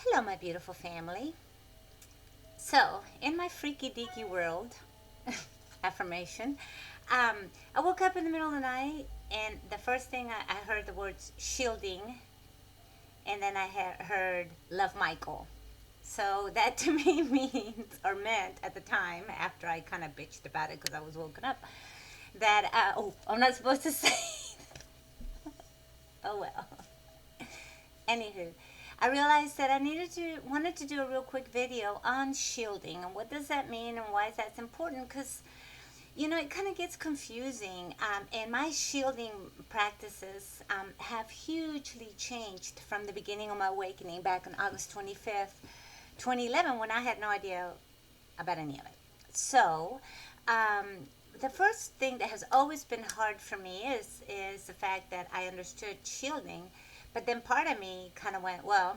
Hello, my beautiful family. So, in my freaky deaky world, affirmation, I woke up in the middle of the night and the first thing I heard the words shielding, and then I heard love Michael. So, that to me means, or meant at the time, after I kind of bitched about it because I was woken up, that, I'm not supposed to say, oh well. Anywho, I realized that wanted to do a real quick video on shielding and what does that mean and why is that important, because it kind of gets confusing, and my shielding practices have hugely changed from the beginning of my awakening back on August 25th, 2011, when I had no idea about any of it. So, the first thing that has always been hard for me is the fact that I understood shielding, but then part of me kind of went, well,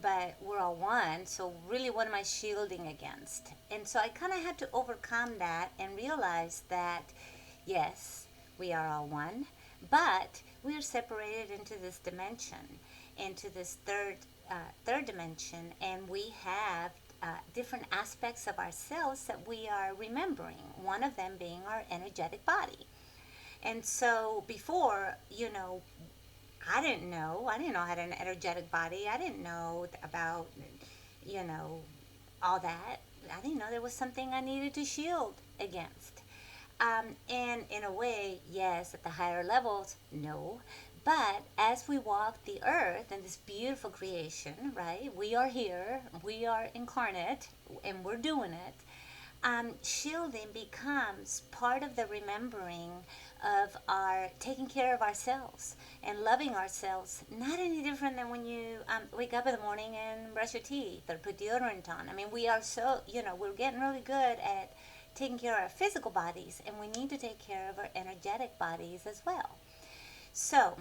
but we're all one, so really what am I shielding against? And so I kind of had to overcome that and realize that yes, we are all one, but we are separated into this dimension, into this third dimension, and we have different aspects of ourselves that we are remembering. One of them being our energetic body. And so before, I didn't know I had an energetic body. I didn't know about, you know, all that. I didn't know there was something I needed to shield against. And in a way, yes, at the higher levels, no. But as we walk the earth and this beautiful creation, right? We are here, we are incarnate, and we're doing it. Shielding becomes part of the remembering of our taking care of ourselves and loving ourselves. Not any different than when you wake up in the morning and brush your teeth or put deodorant on. I mean, we are so, we're getting really good at taking care of our physical bodies, and we need to take care of our energetic bodies as well. So,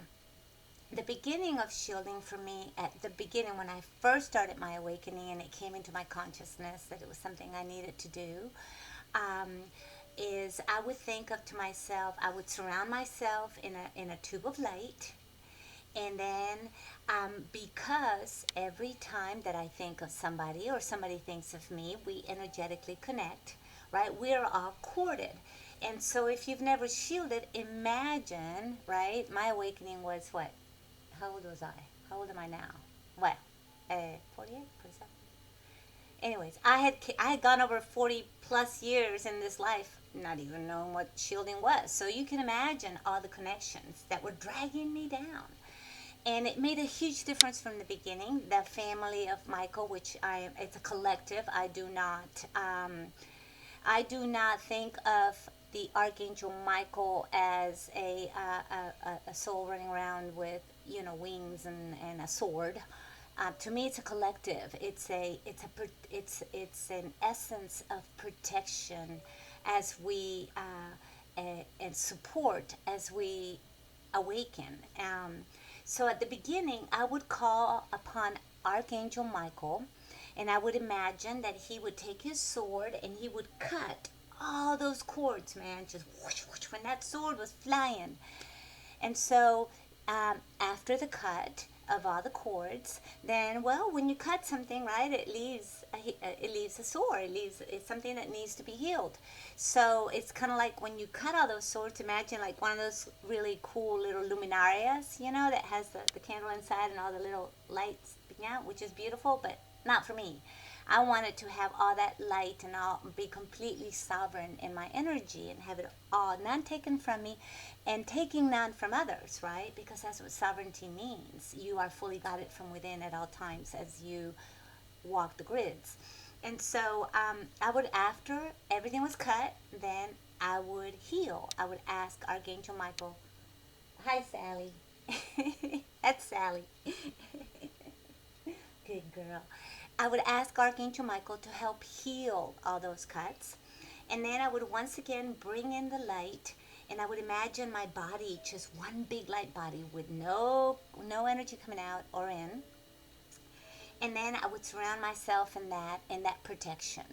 the beginning of shielding for me, at the beginning when I first started my awakening and it came into my consciousness that it was something I needed to do, um, is I would think of to myself, I would surround myself in a tube of light. And then, because every time that I think of somebody or somebody thinks of me, we energetically connect, right? We're all corded. And so, if you've never shielded, imagine, right? My awakening was what? How old was I? How old am I now? Well, 48, 47. Anyways, I had gone over 40 plus years in this life, not even knowing what shielding was. So you can imagine all the connections that were dragging me down. And it made a huge difference from the beginning. The family of Michael, which it's a collective. I do not think of the Archangel Michael as a soul running around with wings and a sword. To me, it's a collective. It's an essence of protection as we and support as we awaken. So at the beginning, I would call upon Archangel Michael, and I would imagine that he would take his sword and he would cut all those cords, man, just whoosh, whoosh, when that sword was flying. And so, after the cut of all the cords, then, well, when you cut something, right, it leaves a sore. It's something that needs to be healed. So it's kind of like when you cut all those swords. Imagine like one of those really cool little luminarias, that has the candle inside and all the little lights sticking out, which is beautiful, but not for me. I wanted to have all that light and all be completely sovereign in my energy and have it all none taken from me and taking none from others, right? Because that's what sovereignty means. You are fully guided from within at all times as you walk the grids. And so after everything was cut, then I would heal. I would ask Archangel Michael, hi, Sally. That's Sally. Good girl. I would ask Archangel Michael to help heal all those cuts. And then I would once again bring in the light, and I would imagine my body, just one big light body with no energy coming out or in. And then I would surround myself in that protection.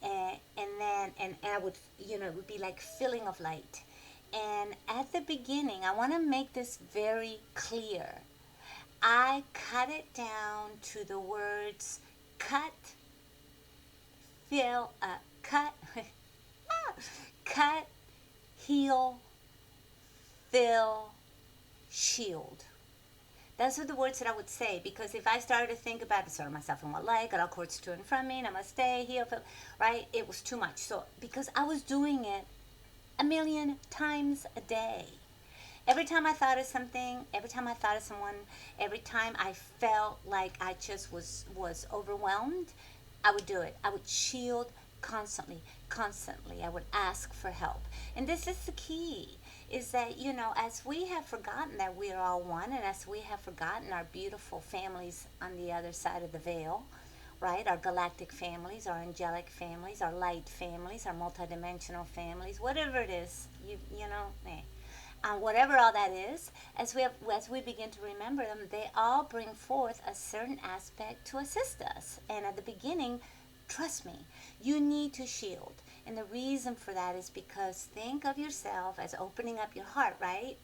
And I would, it would be like filling of light. And at the beginning, I want to make this very clear. I cut it down to the words cut, fill, cut, cut, heal, fill, shield. Those are the words that I would say, because if I started to think about it, sort of myself in one leg, got all cords to and from me, namaste, heal, fill, right? It was too much. So because I was doing it a million times a day. Every time I thought of something, every time I thought of someone, every time I felt like I just was overwhelmed, I would do it. I would shield constantly, constantly. I would ask for help. And this is the key, is that, as we have forgotten that we are all one, and as we have forgotten our beautiful families on the other side of the veil, right? Our galactic families, our angelic families, our light families, our multidimensional families, whatever it is, whatever all that is, as we begin to remember them, they all bring forth a certain aspect to assist us. And at the beginning, trust me, you need to shield. And the reason for that is because think of yourself as opening up your heart, right?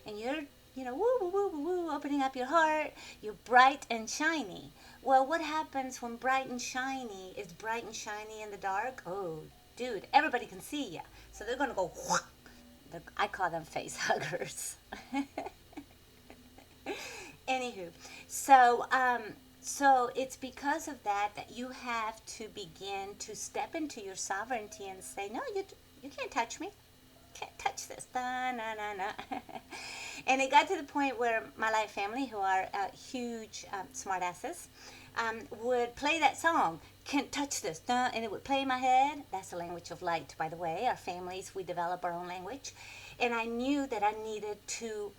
And you're, woo, woo, woo, woo, woo, opening up your heart. You're bright and shiny. Well, what happens when bright and shiny is bright and shiny in the dark? Oh, dude, everybody can see you. So they're going to go, whoosh. I call them face huggers. Anywho, so it's because of that you have to begin to step into your sovereignty and say, no, you can't touch me. Can't touch this. Da, na, na, na. And it got to the point where my light family, who are huge smartasses, would play that song, Can't Touch This, and it would play in my head. That's the language of light, by the way. Our families, we develop our own language. And I knew that I needed to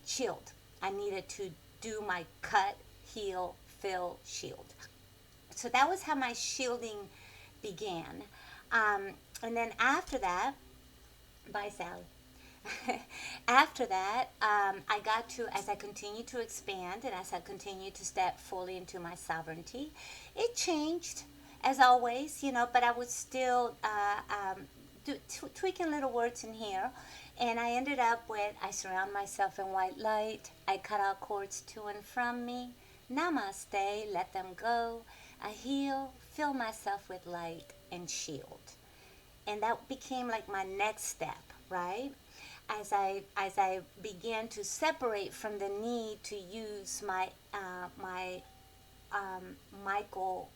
shield. I needed to do my cut, heal, fill, shield. So that was how my shielding began. And then after that, bye, Sally. After that, I got to, as I continued to expand and as I continued to step fully into my sovereignty, it changed, as always, but I was still tweaking little words in here. And I ended up with, I surround myself in white light, I cut out cords to and from me, namaste, let them go, I heal, fill myself with light and shield. And that became like my next step, right? As I began to separate from the need to use my Michael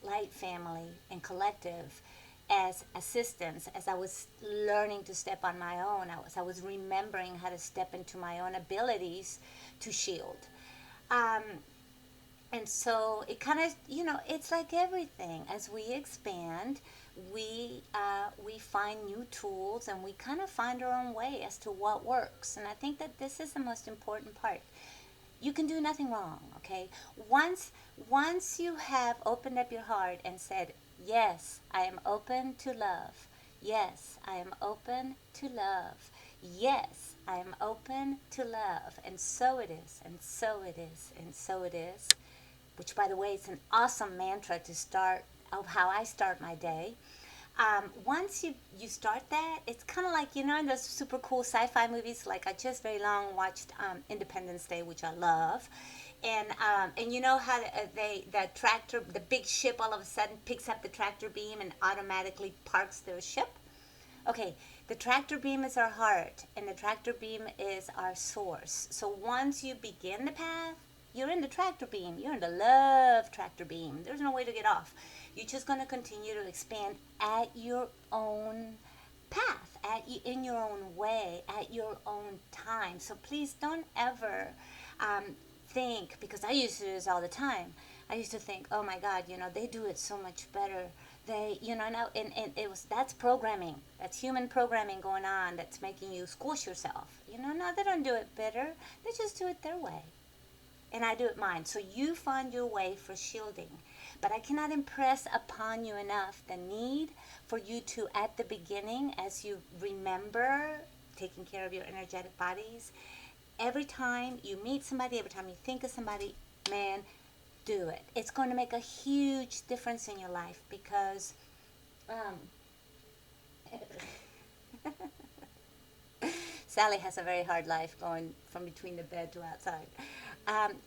light family and collective as assistants, as I was learning to step on my own, I was remembering how to step into my own abilities to shield. And so it kind of, it's like everything. As we expand, we find new tools and we kind of find our own way as to what works. And I think that this is the most important part. You can do nothing wrong, okay? Once you have opened up your heart and said, yes, I am open to love. Yes, I am open to love. Yes, I am open to love. And so it is, and so it is, and so it is. Which, by the way, it's an awesome mantra to start, of how I start my day. Once you start that, it's kind of like, in those super cool sci-fi movies, like I just very long watched Independence Day, which I love. And you know how the tractor, the big ship all of a sudden picks up the tractor beam and automatically parks their ship? Okay, the tractor beam is our heart, and the tractor beam is our source. So once you begin the path, you're in the tractor beam. You're in the love tractor beam. There's no way to get off. You're just going to continue to expand at your own path, in your own way, at your own time. So please don't ever think, because I used to do this all the time. I used to think, oh my God, they do it so much better. They, now, and that's programming. That's human programming going on that's making you squish yourself. No, they don't do it better. They just do it their way. And I do it mine. So you find your way for shielding. But I cannot impress upon you enough the need for you to, at the beginning, as you remember taking care of your energetic bodies, every time you meet somebody, every time you think of somebody, man, do it. It's going to make a huge difference in your life because Sally has a very hard life going from between the bed to outside.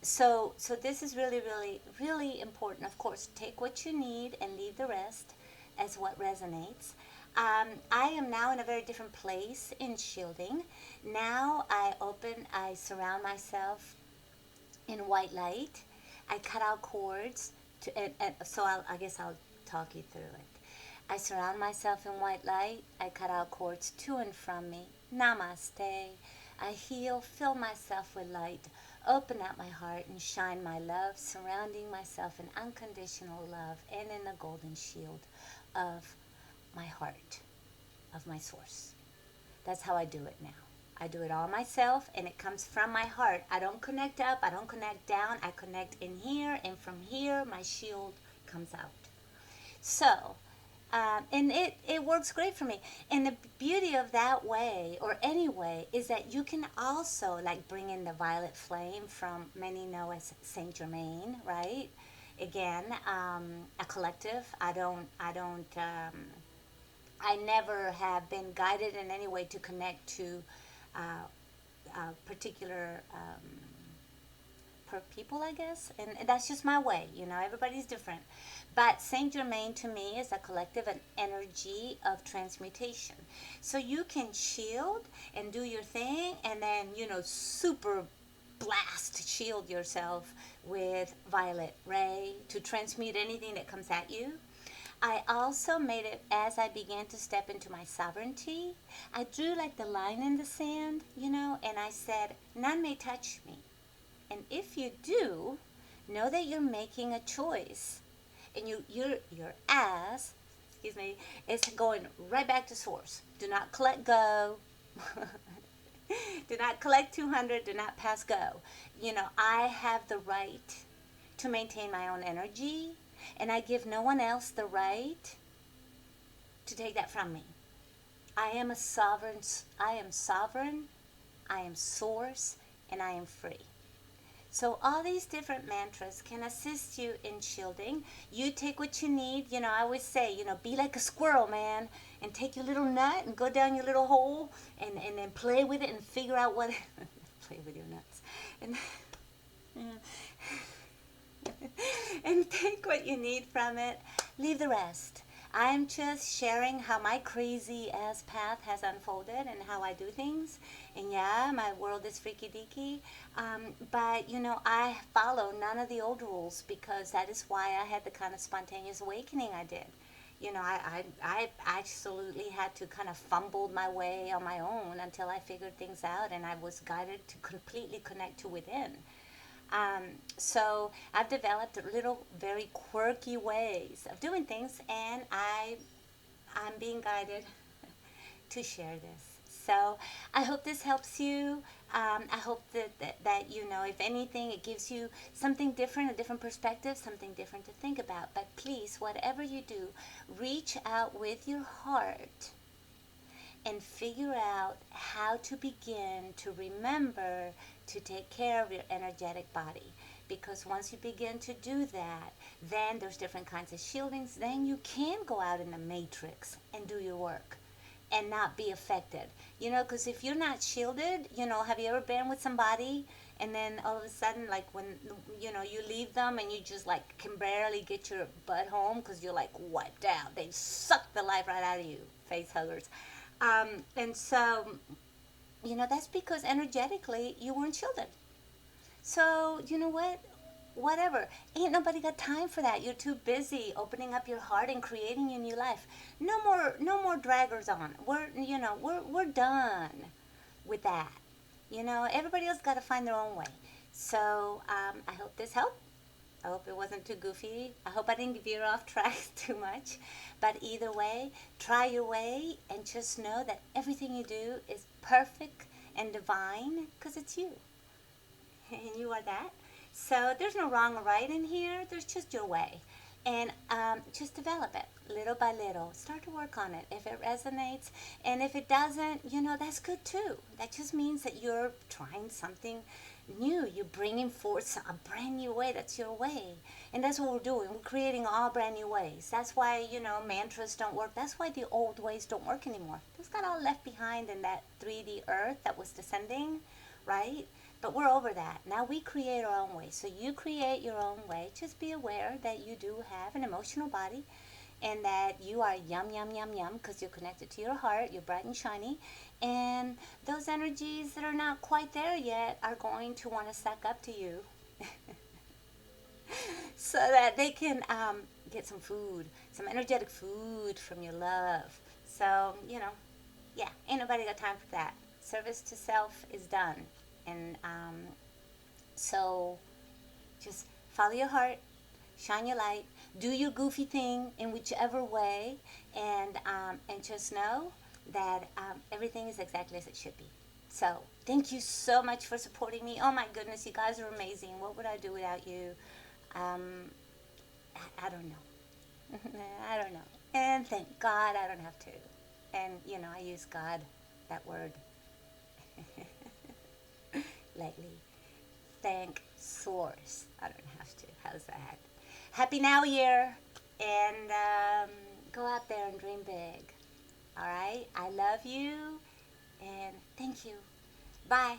So this is really, really, really important. Of course, take what you need and leave the rest as what resonates. I am now in a very different place in shielding. Now I surround myself in white light. I cut out cords, and so I guess I'll talk you through it. I surround myself in white light. I cut out cords to and from me. Namaste. I heal, fill myself with light, open up my heart and shine my love, surrounding myself in unconditional love and in the golden shield of my heart, of my source. That's how I do it now. I do it all myself and it comes from my heart. I don't connect up, I don't connect down, I connect in here, and from here my shield comes out. So, and it works great for me. And the beauty of that way, or any way, is that you can also like bring in the violet flame from many know as Saint Germain, right? Again, a collective. I never have been guided in any way to connect to particular per people, I guess, and that's just my way. Everybody's different. But Saint Germain to me is a collective, an energy of transmutation. So you can shield and do your thing, and then super blast shield yourself with violet ray to transmute anything that comes at you. I also made it as I began to step into my sovereignty. I drew like the line in the sand, and I said, none may touch me. And if you do, know that you're making a choice. And your ass, excuse me, is going right back to source. Do not collect go. Do not collect 200. Do not pass go. I have the right to maintain my own energy, and I give no one else the right to take that from me. I am sovereign, I am source, and I am free. So all these different mantras can assist you in shielding. You take what you need. I always say, be like a squirrel, man, and take your little nut and go down your little hole and then play with it and figure out what... play with your nuts. And, and take what you need from it. Leave the rest. I'm just sharing how my crazy ass path has unfolded and how I do things. And yeah, my world is freaky deaky. But I follow none of the old rules because that is why I had the kind of spontaneous awakening I did. I absolutely had to kind of fumble my way on my own until I figured things out and I was guided to completely connect to within. So I've developed little very quirky ways of doing things, and I'm being guided to share this. So I hope this helps you. I hope that if anything, it gives you something different, a different perspective, something different to think about. But please, whatever you do, reach out with your heart and figure out how to begin to remember to take care of your energetic body. Because once you begin to do that, then there's different kinds of shieldings. Then you can go out in the matrix and do your work and not be affected. Because if you're not shielded, have you ever been with somebody and then all of a sudden, like when, you leave them and you just like can barely get your butt home because you're like wiped out. They suck the life right out of you, Facehuggers. And so, that's because energetically you weren't shielded. So, you know what? Whatever. Ain't nobody got time for that. You're too busy opening up your heart and creating your new life. No more draggers on. We're done with that. Everybody else got to find their own way. So, I hope this helped. I hope it wasn't too goofy. I hope I didn't veer off track too much. But either way, try your way and just know that everything you do is perfect and divine because it's you. And you are that. So there's no wrong or right in here. There's just your way. And just develop it little by little. Start to work on it if it resonates. And if it doesn't, that's good too. That just means that you're trying something new. You're bringing forth a brand new way. That's your way. And that's what we're doing. We're creating all brand new ways. That's why, mantras don't work. That's why the old ways don't work anymore. Those got all left behind in that 3D earth that was descending, right? But we're over that. Now we create our own way. So you create your own way. Just be aware that you do have an emotional body and that you are yum, yum, yum, yum because you're connected to your heart. You're bright and shiny. And those energies that are not quite there yet are going to want to suck up to you so that they can get some food, some energetic food from your love. So, yeah, ain't nobody got time for that. Service to self is done. And so just follow your heart, shine your light, do your goofy thing in whichever way, and just know that everything is exactly as it should be. So thank you so much for supporting me. Oh my goodness, you guys are amazing. What would I do without you? Um, I don't know. I don't know. And thank God I don't have to. And I use God, that word, lately. Thank Source. I don't have to. How's that? Happy Now Year. And go out there and dream big. All right? I love you. And thank you. Bye.